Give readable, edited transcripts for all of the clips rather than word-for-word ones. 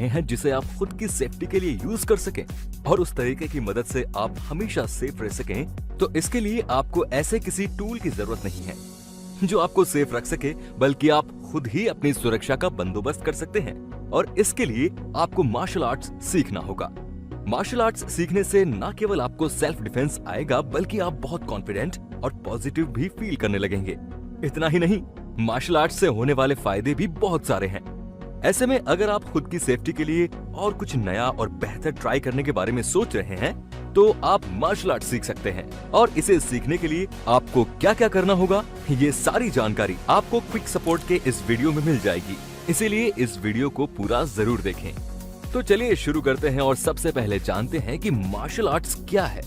हैं जिसे आप खुद की सेफ्टी के लिए यूज कर सकें और उस तरीके की मदद से आप हमेशा सेफ रह सकें, तो इसके लिए आपको ऐसे किसी टूल की जरूरत नहीं है जो आपको सेफ रख सके, बल्कि आप खुद ही अपनी सुरक्षा का बंदोबस्त कर सकते हैं। और इसके लिए आपको मार्शल आर्ट्स सीखना होगा। मार्शल आर्ट्स सीखने से न केवल आपको सेल्फ डिफेंस आएगा, बल्कि आप बहुत कॉन्फिडेंट और पॉजिटिव भी फील करने लगेंगे। इतना ही नहीं, मार्शल आर्ट्स से होने वाले फायदे भी बहुत सारे हैं। ऐसे में अगर आप खुद की सेफ्टी के लिए और कुछ नया और बेहतर ट्राई करने के बारे में सोच रहे हैं, तो आप मार्शल आर्ट सीख सकते हैं। और इसे सीखने के लिए आपको क्या क्या करना होगा, ये सारी जानकारी आपको क्विक सपोर्ट के इस वीडियो में मिल जाएगी। इसीलिए इस वीडियो को पूरा जरूर देखें। तो चलिए शुरू करते हैं और सबसे पहले जानते हैं कि मार्शल आर्ट्स क्या है।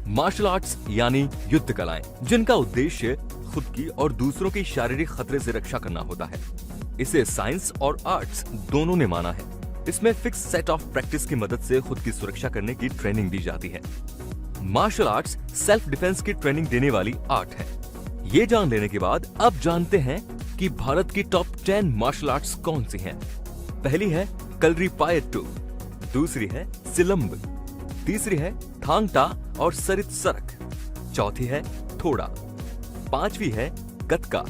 मार्शल आर्ट्स यानी युद्ध कलाएं, जिनका उद्देश्य खुद की और दूसरों की शारीरिक खतरे से रक्षा करना होता है। इसे साइंस और आर्ट्स दोनों ने माना है। इसमें फिक्स सेट ऑफ प्रैक्टिस की मदद से खुद की सुरक्षा करने की ट्रेनिंग दी जाती है। मार्शल आर्ट्स सेल्फ डिफेंस की ट्रेनिंग देने वाली आर्ट है। ये जान लेने के बाद अब जानते हैं कि भारत की टॉप 10 मार्शल आर्ट्स कौन सी हैं। पहली है कलरीपायट्टू, दूसरी है सिलंब, तीसरी है थांग टा और सरित सरक, चौथी है थोड़ा, पांचवी है गतका,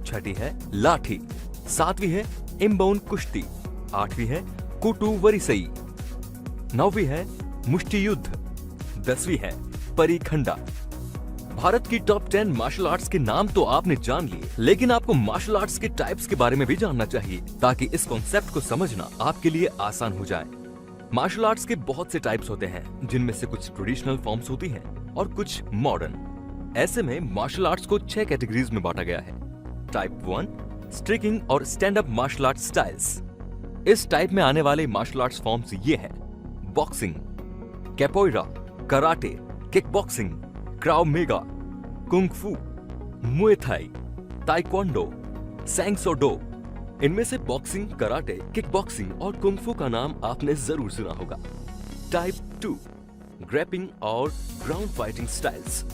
छठी है लाठी, सातवीं है इम्बोन कुश्ती, आठवीं है कुटू वरिसई, नौवीं है मुष्टि युद्ध, 10वीं है परिखंडा। भारत की टॉप 10 मार्शल आर्ट्स के नाम तो आपने जान लिए, लेकिन आपको मार्शल आर्ट्स के टाइप्स के बारे में भी जानना चाहिए, ताकि इस कॉन्सेप्ट को समझना आपके लिए आसान हो जाए। मार्शल आर्ट्स के बहुत से टाइप्स होते हैं, जिनमें से कुछ ट्रेडिशनल फॉर्म्स होती हैं और कुछ मॉडर्न। ऐसे में मार्शल आर्ट्स को 6 कैटेगरीज में बांटा गया है। टाइप 1 स्ट्रिकिंग और stand up martial art styles. इस टाइप में आने वाले मार्शल आर्ट्स फॉर्म्स ये हैं: boxing, capoeira, karate, kick boxing, krav maga, kung fu, muay Thai, taekwondo, tang soo do. इनमें से बॉक्सिंग, कराटे, किक बॉक्सिंग और कुंग फू का नाम आपने जरूर सुना होगा। टाइप 2 ग्रैपिंग और ग्राउंड फाइटिंग स्टाइल्स।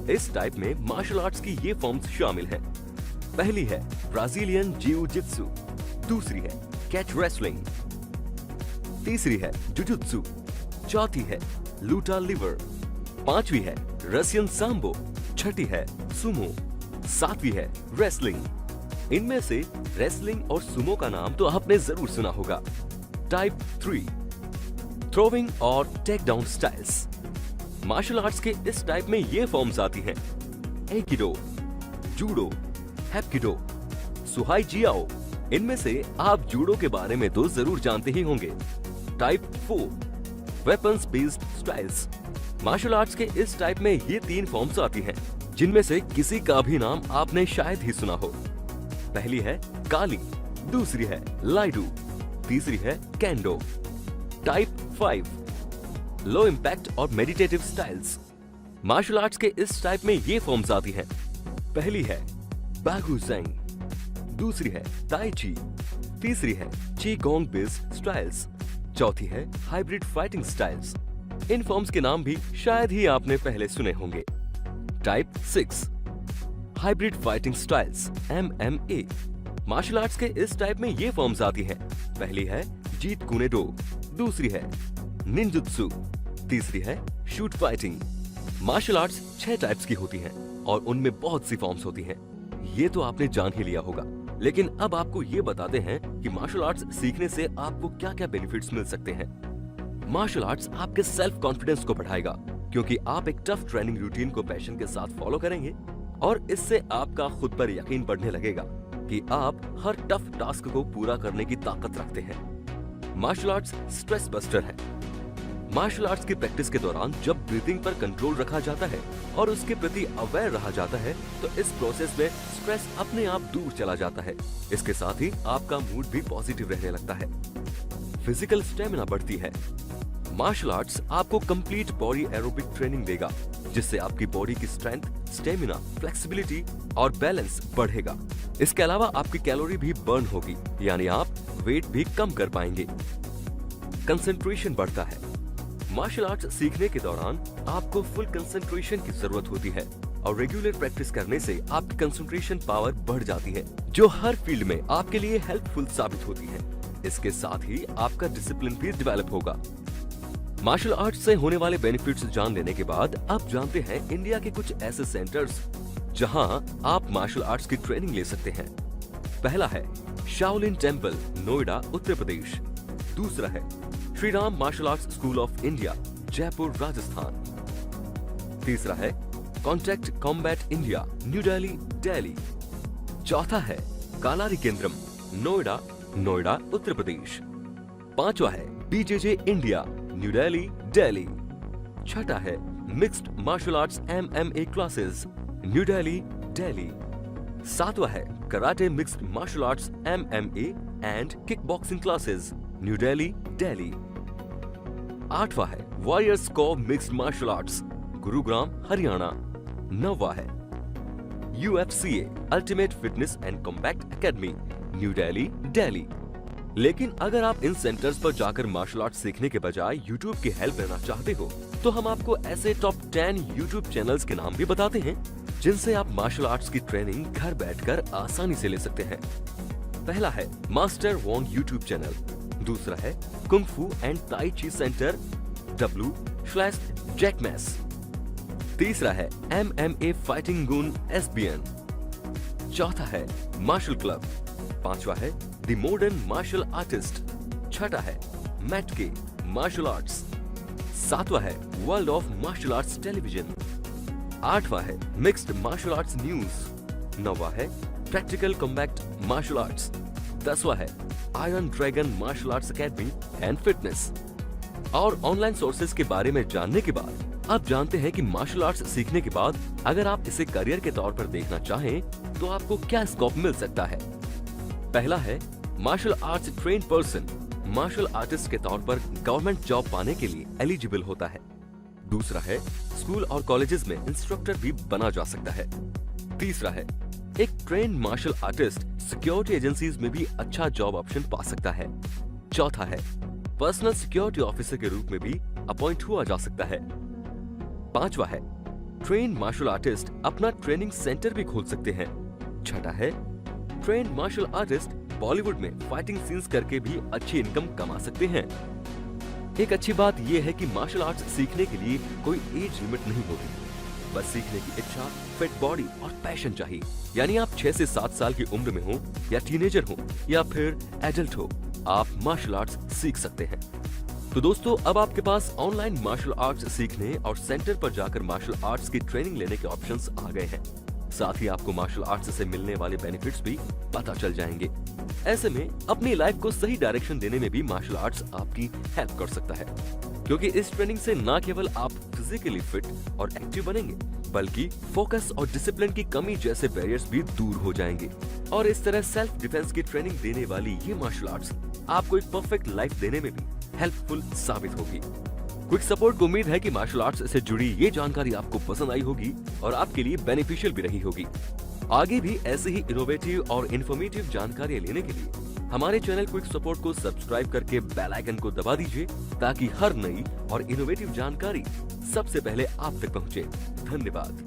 इस टाइप में मार्शल आर्ट्स की ये फॉर्म्स शामिल हैं। पहली है ब्राजीलियन जिउ जित्सु, दूसरी है कैच रेसलिंग, तीसरी है जुजुत्सु, चौथी है लूटा लिवर, पांचवी है रशियन सांबो, छठी है सुमो, सातवीं है रेसलिंग। इनमें से रेसलिंग और सुमो का नाम तो आपने जरूर सुना होगा। टाइप 3 थ्रोविंग और take down styles. Martial arts के इस टाइप में ये फॉर्म्स आती हैं: एकिडो, जूडो, हैप्किडो, सुहाई जियाओ। इनमें से आप जूडो के बारे में तो जरूर जानते ही होंगे। Type 4 weapons based styles. Martial arts के इस टाइप में ये 3 फॉर्म्स आती हैं, जिनमें से किसी का भी नाम आपने शायद ही सुना हो। पहली है काली, दूसरी है लाइडू, तीसरी है कैंडो। टाइप 5 लो इम्पैक्ट और मेडिटेटिव स्टाइल्स। मार्शल आर्ट्स के इस टाइप में ये फॉर्म्स आती हैं। पहली है बागु ज़ेंग, दूसरी है ताई ची, तीसरी है ची गोंग बेस्ड स्टाइल्स, चौथी है हाइब्रिड फाइटिंग स्टाइल्स। इन फॉर्म्स के नाम भी शायद ही आपने पहले सुने होंगे। Type 6 hybrid fighting styles MMA। Martial arts के इस टाइप में ये फॉर्म्स आती हैं। पहली है जीत कुनेडो, दूसरी है निंजुत्सु, तीसरी है shoot fighting. Martial arts 6 types की होती हैं और उनमें बहुत सी फॉर्म्स होती हैं। ये तो आपने जान ही लिया होगा, लेकिन अब आपको ये बताते हैं कि मार्शल आर्ट्स सीखने से आपको क्या क्या बेनिफिट्स मिल सकते हैं। मार्शल आर्ट्स आपके सेल्फ कॉन्फिडेंस को बढ़ाएगा, क्योंकि आप एक टफ ट्रेनिंग रूटीन को पैशन के साथ फॉलो करेंगे और इससे आपका खुद पर यकीन बढ़ने लगेगा कि आप हर टफ टास्क को पूरा करने की ताकत रखते हैं। मार्शल आर्ट्स स्ट्रेस बस्टर है। मार्शल आर्ट्स की प्रैक्टिस के दौरान जब ब्रीथिंग पर कंट्रोल रखा जाता है और उसके प्रति अवेयर रहा जाता है, तो इस प्रोसेस में स्ट्रेस अपने आप दूर चला जाता है। इसके साथ ही आपका मूड भी पॉजिटिव रहने लगता है। फिजिकल स्टेमिना बढ़ती है। मार्शल आर्ट्स आपको कंप्लीट बॉडी एरोबिक ट्रेनिंग देगा, जिससे आपकी बॉडी की स्ट्रेंथ, स्टेमिना, फ्लेक्सिबिलिटी और बैलेंस बढ़ेगा। इसके अलावा आपकी कैलोरी भी बर्न होगी, यानी आप वेट भी कम कर पाएंगे। कंसंट्रेशन बढ़ता है। मार्शल आर्ट्स सीखने के दौरान आपको फुल कंसंट्रेशन की जरूरत होती है और रेगुलर प्रैक्टिस करने से आपकी कंसंट्रेशन पावर बढ़ जाती है, जो हर फील्ड में आपके लिए हेल्पफुल साबित होती है। इसके साथ ही आपका डिसिप्लिन भी डेवलप होगा। मार्शल आर्ट्स से होने वाले बेनिफिट्स जान लेने के बाद अब जानते हैं इंडिया के कुछ ऐसे सेंटर्स जहां आप मार्शल आर्ट्स की ट्रेनिंग ले सकते हैं। पहला है शाओलिन टेम्पल, नोएडा, उत्तर प्रदेश। दूसरा है Shri Ram martial arts school of India, Jaipur, Rajasthan. तीसरा है contact combat India, New Delhi, Delhi. चौथा है कालारी केंद्रम, नोएडा, नोएडा, उत्तर प्रदेश। पांचवा है BJJ India, New Delhi, Delhi. छठा है mixed martial arts MMA classes, New Delhi, Delhi. सातवां है karate mixed martial arts MMA and kick boxing classes, New Delhi, Delhi. आठवां है warriors core mixed martial arts, Gurugram, Haryana. नौवां है UFCA ultimate fitness and combat academy, New Delhi, Delhi. लेकिन अगर आप इन सेंटर्स पर जाकर मार्शल आर्ट सीखने के बजाय YouTube की हेल्प लेना चाहते हो तो हम आपको ऐसे टॉप 10 YouTube चैनल्स के नाम भी बताते हैं जिनसे आप मार्शल आर्ट्स की ट्रेनिंग घर बैठकर आसानी से ले सकते हैं। पहला है मास्टर वोंग YouTube चैनल। दूसरा है कुंग फू एंड ताई ची सेंटर W/Jackmas। तीसरा है MMA फाइटिंग गुन SBN। चौथा है मार्शल क्लब। पांचवा है द मॉडर्न मार्शल आर्टिस्ट। छठा है मैट के मार्शल आर्ट्स। सातवां है world of martial arts television. आठवां है मिक्स्ड मार्शल आर्ट्स न्यूज। नौवां है प्रैक्टिकल कॉम्बैट मार्शल आर्ट्स। 10वां है iron dragon martial arts academy and fitness. और ऑनलाइन सोर्सेज के बारे में जानने के बाद आप जानते हैं कि मार्शल आर्ट्स सीखने के बाद अगर आप इसे करियर के तौर पर देखना चाहें तो आपको क्या स्कोप मिल सकता है। पहला है martial arts trained person martial artist के तौर पर गवर्नमेंट जॉब पाने के लिए एलिजिबल होता है। दूसरा है स्कूल और कॉलेजेस में इंस्ट्रक्टर भी बना जा सकता है। तीसरा है एक trained martial artist security agencies में भी अच्छा जॉब ऑप्शन पा सकता है। चौथा है पर्सनल सिक्योरिटी ऑफिसर के रूप में भी अपॉइंट हुआ जा सकता है। पांचवा है ट्रेन्ड मार्शल आर्टिस्ट अपना ट्रेनिंग सेंटर भी खोल सकते हैं। छठा है ट्रेन्ड मार्शल आर्टिस्ट बॉलीवुड में फाइटिंग सीन्स करके भी अच्छी इनकम कमा सकते हैं। एक अच्छी बात यह है कि मार्शल आर्ट्स सीखने के लिए कोई एज लिमिट नहीं होती, बस सीखने की इच्छा, फिट बॉडी और पैशन चाहिए। यानी आप 6 से 7 साल की उम्र में हो या टीनेजर हो या फिर एडल्ट हो, आप मार्शल आर्ट्स सीख सकते हैं। तो दोस्तों, अब आपके पास ऑनलाइन मार्शल आर्ट्स सीखने और सेंटर पर जाकर मार्शल आर्ट्स की ट्रेनिंग लेने के ऑप्शंस आ गए हैं। साथ ही आपको मार्शल आर्ट्स से मिलने वाले बेनिफिट्स भी पता चल जाएंगे। ऐसे में अपनी लाइफ को सही डायरेक्शन देने में भी मार्शल आर्ट्स आपकी हेल्प कर सकता है, क्योंकि इस ट्रेनिंग से न केवल आप फिजिकली फिट और एक्टिव बनेंगे, बल्कि फोकस और डिसिप्लिन की कमी जैसे बैरियर्स भी दूर हो जाएंगे। और इस तरह सेल्फ डिफेंस की ट्रेनिंग देने वाली ये मार्शल आर्ट्स आपको एक परफेक्ट लाइफ देने में भी हेल्पफुल साबित होगी। क्विक सपोर्ट को उम्मीद है कि मार्शल आर्ट्स से जुड़ी ये जानकारी आपको पसंद आई होगी और आपके लिए बेनिफिशियल भी रही होगी। आगे भी ऐसे ही इनोवेटिव और इन्फॉर्मेटिव जानकारी लेने के लिए हमारे चैनल क्विक सपोर्ट को सब्सक्राइब करके बेल आइकन को दबा दीजिए, ताकि हर नई और इनोवेटिव जानकारी सबसे पहले आप तक पहुंचे। धन्यवाद।